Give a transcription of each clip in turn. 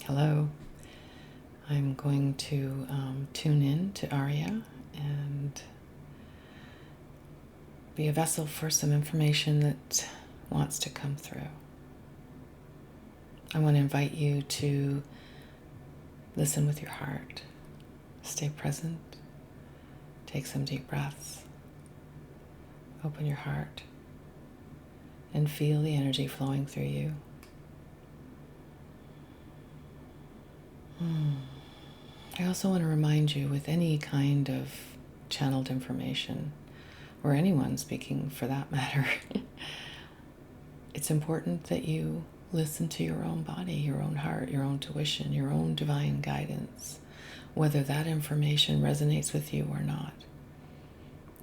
Hello. I'm going to tune in to Ariya and be a vessel for some information that wants to come through. I want to invite you to listen with your heart. Stay present. Take some deep breaths. Open your heart and feel the energy flowing through you. I also want to remind you, with any kind of channeled information, or anyone speaking for that matter, it's important that you listen to your own body, your own heart, your own tuition, your own divine guidance, whether that information resonates with you or not.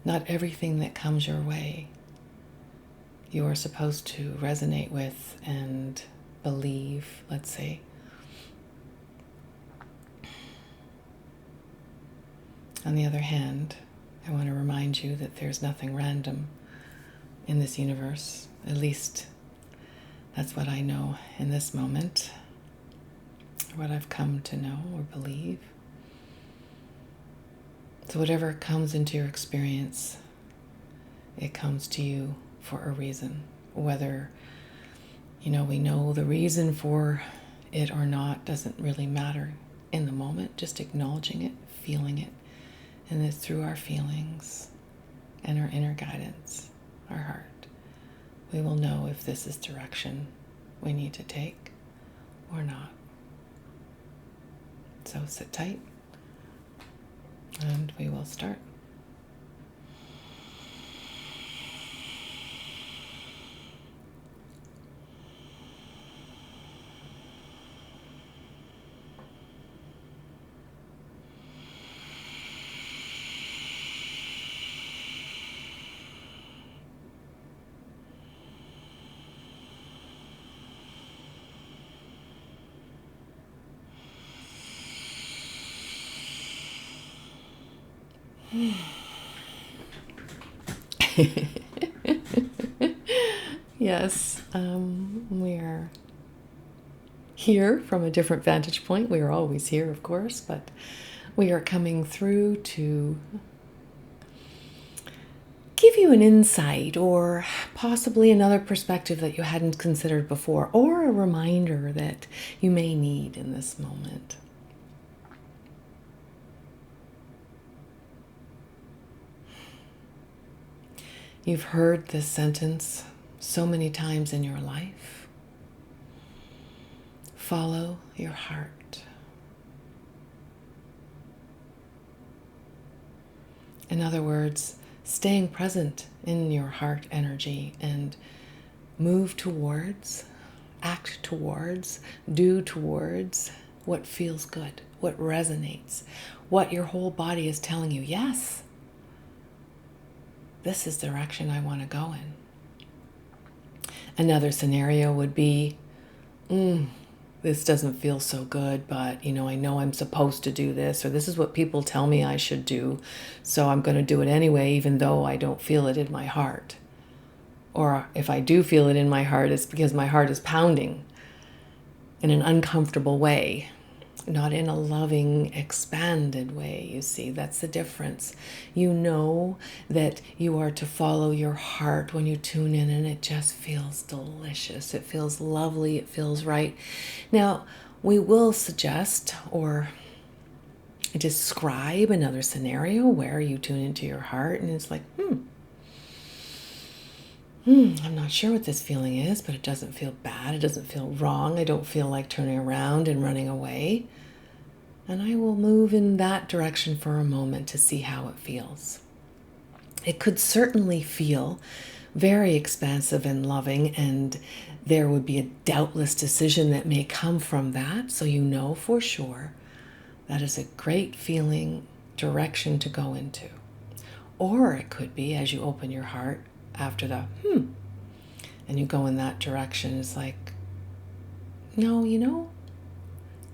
Not everything that comes your way you are supposed to resonate with and believe, let's say. On the other hand, I want to remind you that there's nothing random in this universe. At least that's what I know in this moment, or what I've come to know or believe. So whatever comes into your experience, it comes to you for a reason. Whether, we know the reason for it or not doesn't really matter in the moment. Just acknowledging it, feeling it. And it's through our feelings and our inner guidance, our heart, we will know if this is direction we need to take or not. So sit tight and we will start. Yes, we are here from a different vantage point. We are always here, of course, but we are coming through to give you an insight or possibly another perspective that you hadn't considered before, or a reminder that you may need in this moment. You've heard this sentence so many times in your life. Follow your heart. In other words, staying present in your heart energy and move towards, act towards, do towards what feels good, what resonates, what your whole body is telling you, yes, this is the direction I want to go in. Another scenario would be, this doesn't feel so good, but I know I'm supposed to do this, or this is what people tell me I should do, so I'm going to do it anyway, even though I don't feel it in my heart. Or if I do feel it in my heart, it's because my heart is pounding in an uncomfortable way, not in a loving, expanded way. You see, that's the difference. You know that you are to follow your heart when you tune in, and it just feels delicious. It feels lovely. It feels right. Now, we will suggest or describe another scenario where you tune into your heart and it's like, I'm not sure what this feeling is, but it doesn't feel bad. It doesn't feel wrong. I don't feel like turning around and running away. And I will move in that direction for a moment to see how it feels. It could certainly feel very expansive and loving, and there would be a doubtless decision that may come from that. So you know for sure that is a great feeling direction to go into. Or it could be, as you open your heart after the and you go in that direction, it's like, no,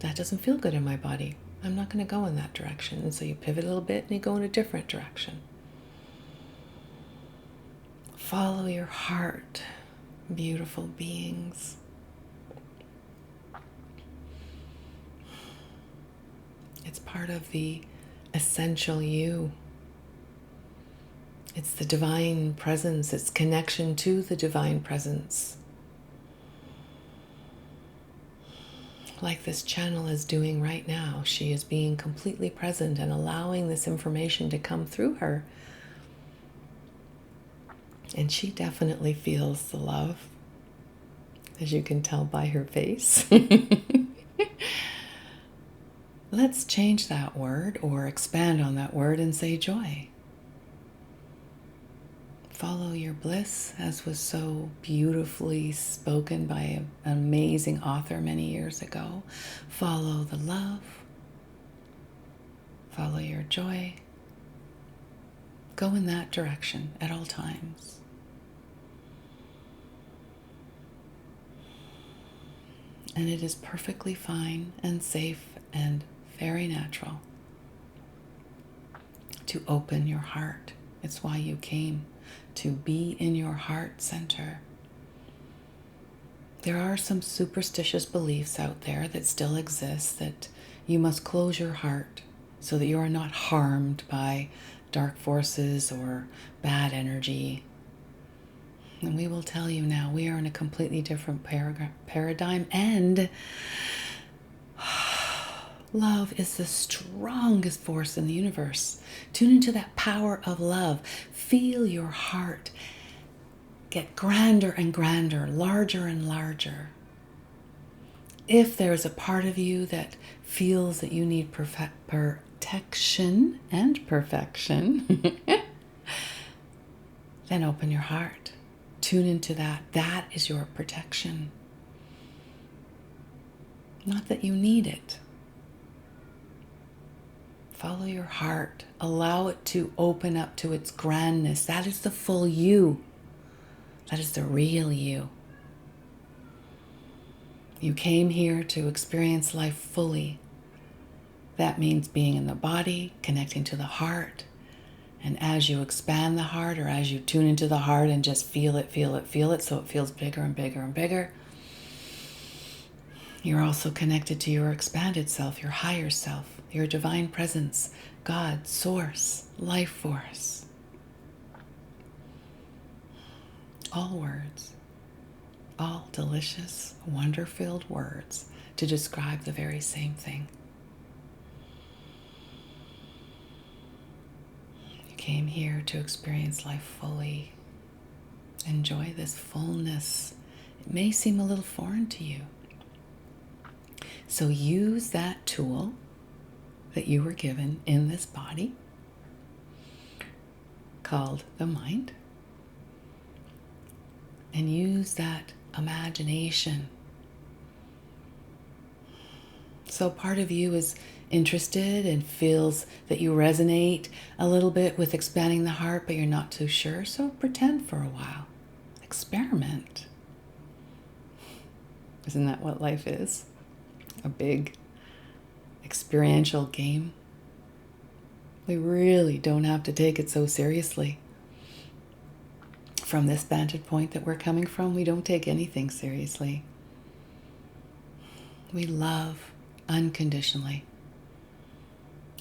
that doesn't feel good in my body. I'm not going to go in that direction. And so you pivot a little bit and you go in a different direction. Follow your heart, beautiful beings. It's part of the essential you. It's the divine presence. It's connection to the divine presence. Like this channel is doing right now. She is being completely present and allowing this information to come through her. And she definitely feels the love, as you can tell by her face. Let's change that word or expand on that word and say joy. Follow your bliss, as was so beautifully spoken by an amazing author many years ago. Follow the love. Follow your joy. Go in that direction at all times. And it is perfectly fine and safe and very natural to open your heart. It's why you came, to be in your heart center. There are some superstitious beliefs out there that still exist, that you must close your heart so that you are not harmed by dark forces or bad energy. And we will tell you now, we are in a completely different paradigm, and love is the strongest force in the universe. Tune into that power of love. Feel your heart get grander and grander, larger and larger. If there's a part of you that feels that you need protection and perfection, then open your heart. Tune into that. That is your protection. Not that you need it. Follow your heart. Allow it to open up to its grandness. That is the full you. That is the real you. You came here to experience life fully. That means being in the body, connecting to the heart. And as you expand the heart, or as you tune into the heart and just feel it, so it feels bigger and bigger and bigger, you're also connected to your expanded self, your higher self, your divine presence, God, source, life force. All words, all delicious, wonder-filled words to describe the very same thing. You came here to experience life fully. Enjoy this fullness. It may seem a little foreign to you. So use that tool that you were given in this body, called the mind, and use that imagination. So part of you is interested and feels that you resonate a little bit with expanding the heart, but you're not too sure. So pretend for a while. Experiment. Isn't that what life is? A big experiential game. We really don't have to take it so seriously. From this vantage point that we're coming from, we don't take anything seriously. We love unconditionally.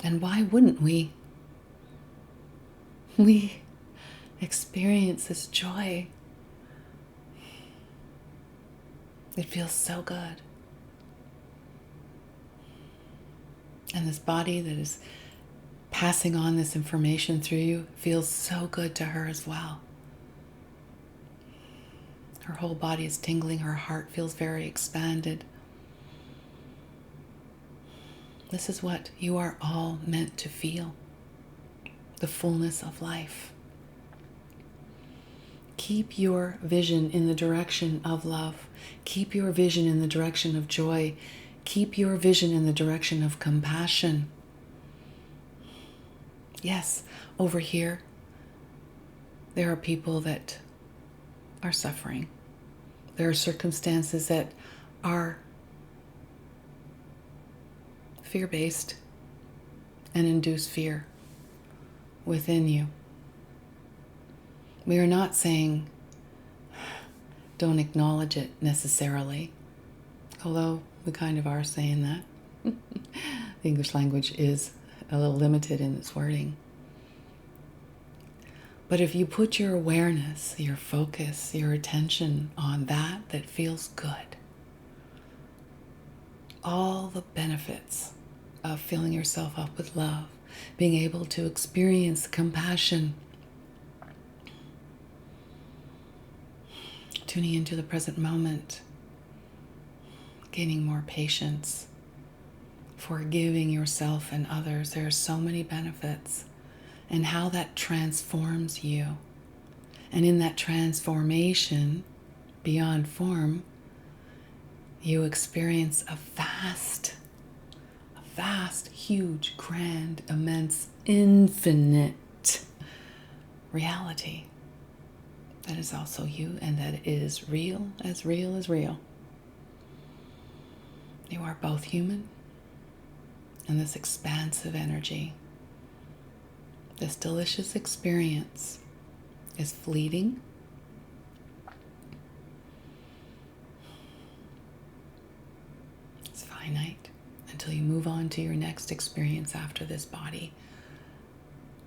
And why wouldn't we? We experience this joy. It feels so good. And this body that is passing on this information through you feels so good to her as well. Her whole body is tingling. Her heart feels very expanded. This is what you are all meant to feel. The fullness of life. Keep your vision in the direction of love. Keep your vision in the direction of joy. Keep your vision in the direction of compassion. Yes, over here, there are people that are suffering. There are circumstances that are fear-based and induce fear within you. We are not saying don't acknowledge it necessarily, although we kind of are saying that. The English language is a little limited in its wording. But if you put your awareness, your focus, your attention on that feels good, all the benefits of filling yourself up with love, being able to experience compassion, tuning into the present moment, gaining more patience, forgiving yourself and others. There are so many benefits, and how that transforms you. And in that transformation, beyond form, you experience a vast, huge, grand, immense, infinite reality that is also you, and that is real as real. You are both human and this expansive energy. This delicious experience is fleeting. It's finite until you move on to your next experience after this body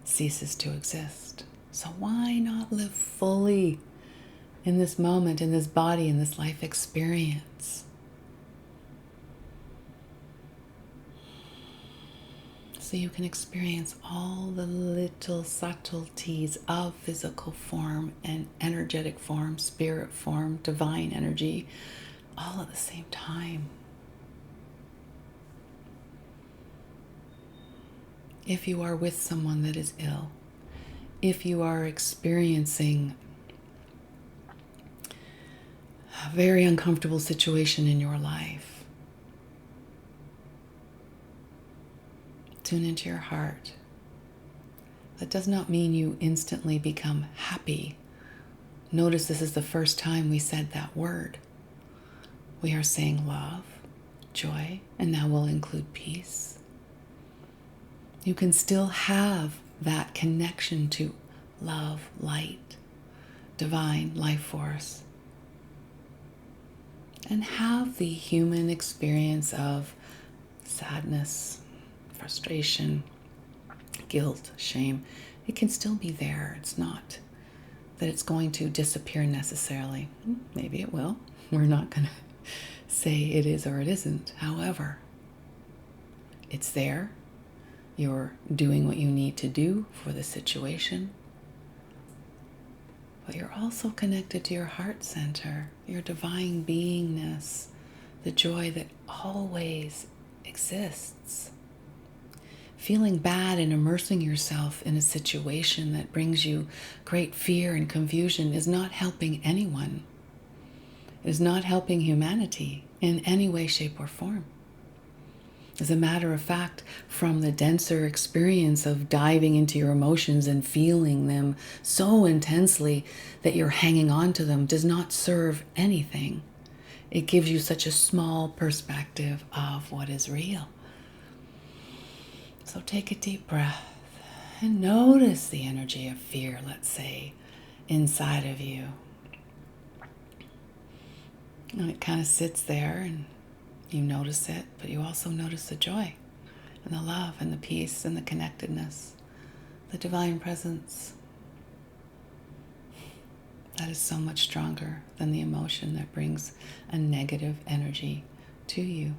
ceases to exist. So why not live fully in this moment, in this body, in this life experience? So you can experience all the little subtleties of physical form and energetic form, spirit form, divine energy, all at the same time. If you are with someone that is ill, if you are experiencing a very uncomfortable situation in your life, tune into your heart. That does not mean you instantly become happy. Notice this is the first time we said that word. We are saying love, joy, and now we'll include peace. You can still have that connection to love, light, divine life force, and have the human experience of sadness, frustration, guilt, shame. It can still be there. It's not that it's going to disappear necessarily. Maybe it will. We're not going to say it is or it isn't. However, it's there. You're doing what you need to do for the situation. But you're also connected to your heart center, your divine beingness, the joy that always exists. Feeling bad and immersing yourself in a situation that brings you great fear and confusion is not helping anyone. It is not helping humanity in any way, shape, or form. As a matter of fact, from the denser experience of diving into your emotions and feeling them so intensely that you're hanging on to them does not serve anything. It gives you such a small perspective of what is real. So take a deep breath and notice the energy of fear, let's say, inside of you. And it kind of sits there and you notice it, but you also notice the joy and the love and the peace and the connectedness, the divine presence. That is so much stronger than the emotion that brings a negative energy to you.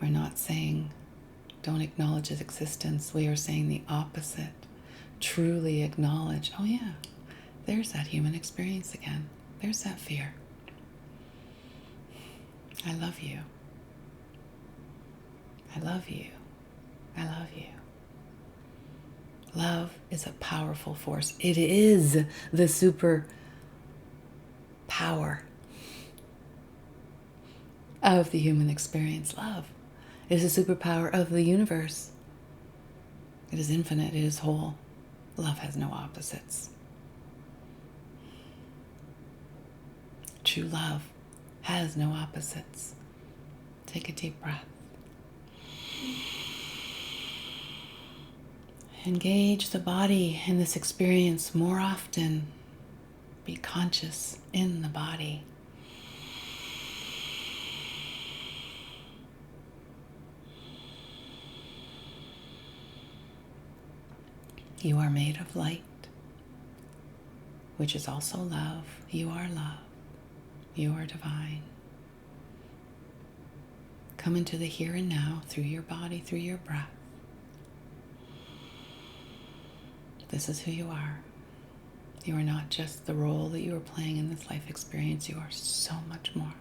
We're not saying don't acknowledge its existence. We are saying the opposite. Truly acknowledge, oh yeah, there's that human experience again. There's that fear. I love you. I love you. I love you. Love is a powerful force. It is the super power of the human experience. Love is a superpower of the universe. It is infinite. It is whole. Love has no opposites. True love has no opposites. Take a deep breath. Engage the body in this experience more often. Be conscious in the body. You are made of light, which is also love. You are love. You are divine. Come into the here and now through your body, through your breath. This is who you are. You are not just the role that you are playing in this life experience. You are so much more.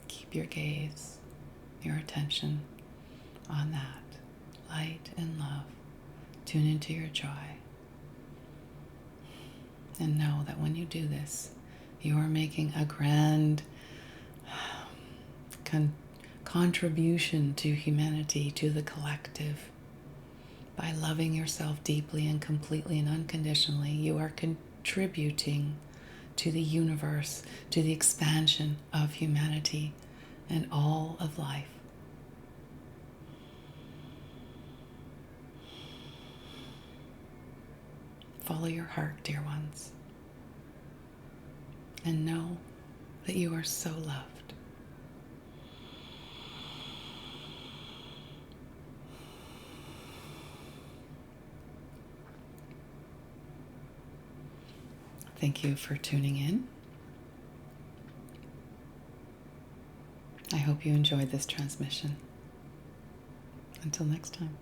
Keep your gaze, your attention on that light and love. Tune into your joy. And know that when you do this, you are making a grand contribution to humanity, to the collective. By loving yourself deeply and completely and unconditionally, you are contributing to the universe, to the expansion of humanity and all of life. Follow your heart, dear ones, and know that you are so loved. Thank you for tuning in. I hope you enjoyed this transmission. Until next time.